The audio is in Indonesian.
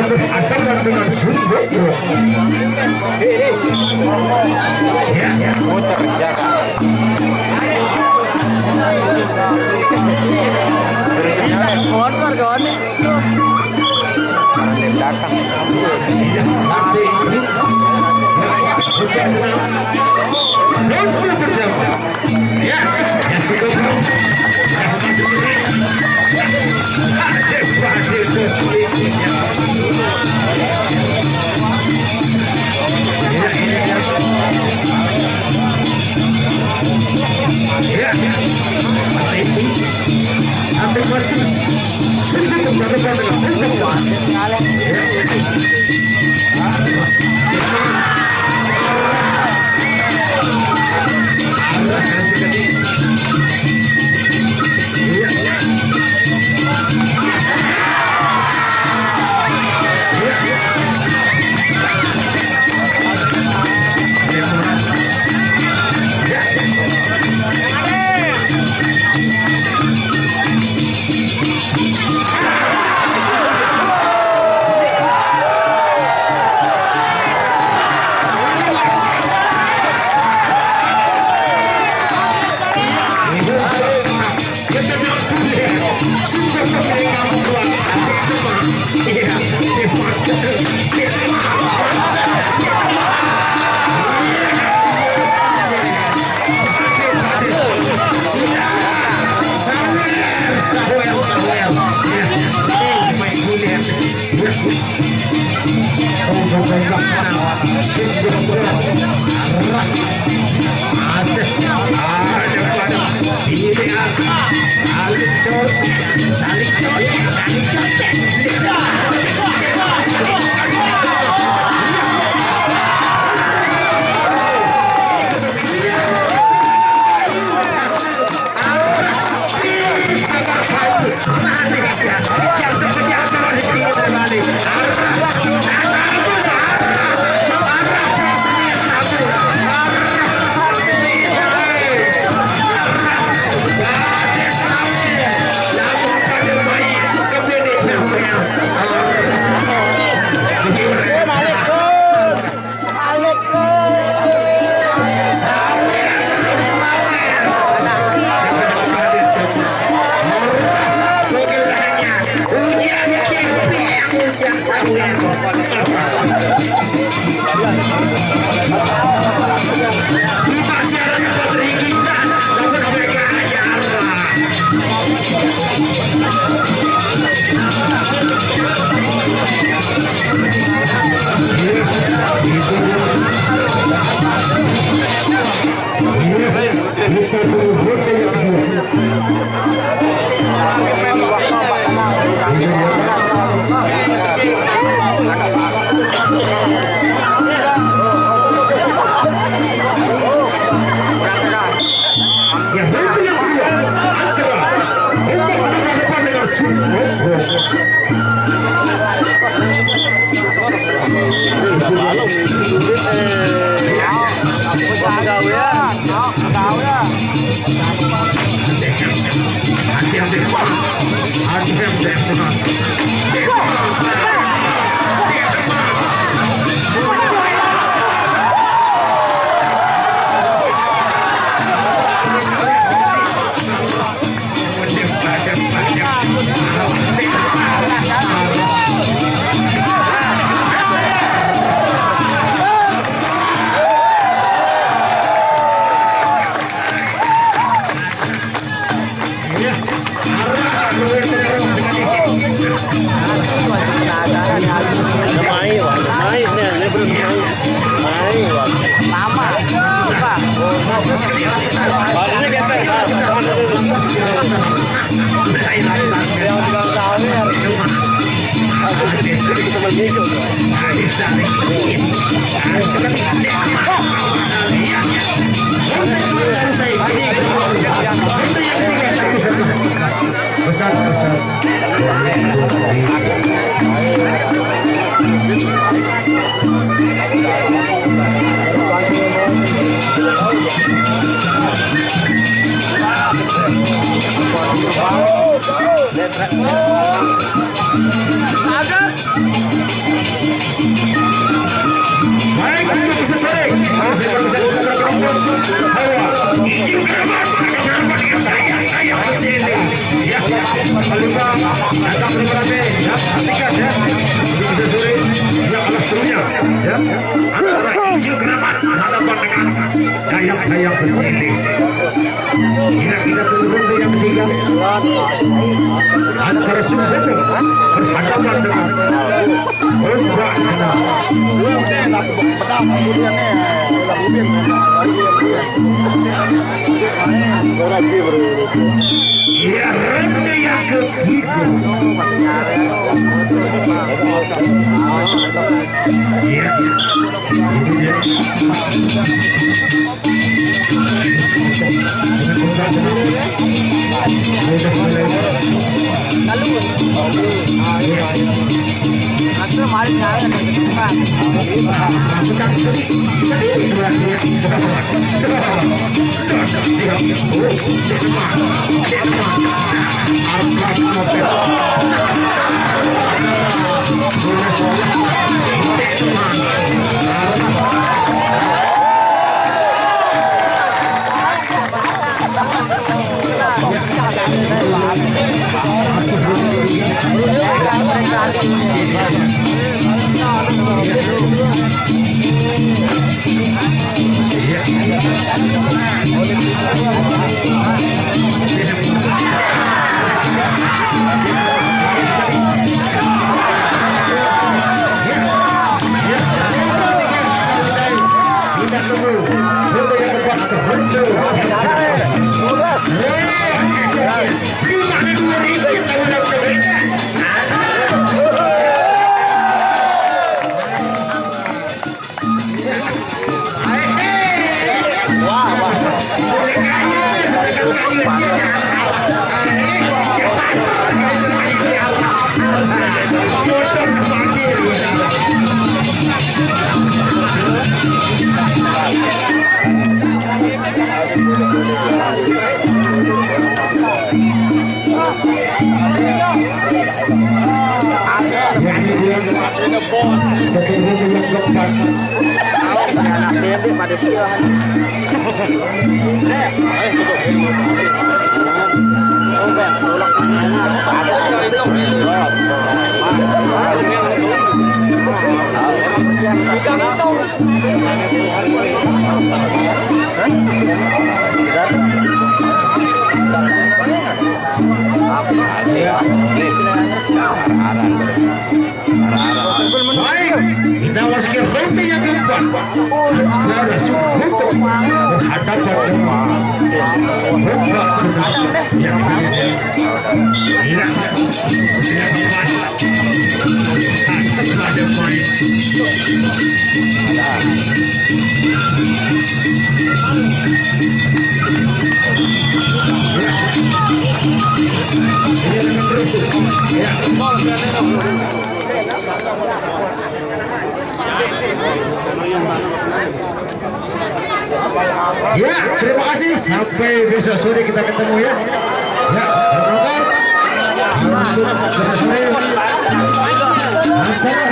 berhadapan dengan sumber ya muter jarak nanti nanti bersama ya ya sudah masuk besar Baik untuk bisa sore. Masih bisa buka penonton. Hawa. Izin kerabat. Ada berapa dengan ayam sesini. Ya. Kalima. Datang beberapa. Ya. Saksikan ya. Untuk bisa sore. Ya kalah serunya. Ya. Antara izin kerabat. Berhadapan dengan ayam sesini. Ya kita tunggu ronde yang ketiga. Antara Sumbeto berhadapan dengan Ombak Sana. Ya ronde yang ketiga. Ya ini dia. Baik, kita masuk ke ronde yang keempat. Antara Sumbeto berhadapan dengan Ombak yang ada poin. Ya, terima kasih. Sampai besok sore kita ketemu ya. Ya, penonton. Untuk besok sore. Antara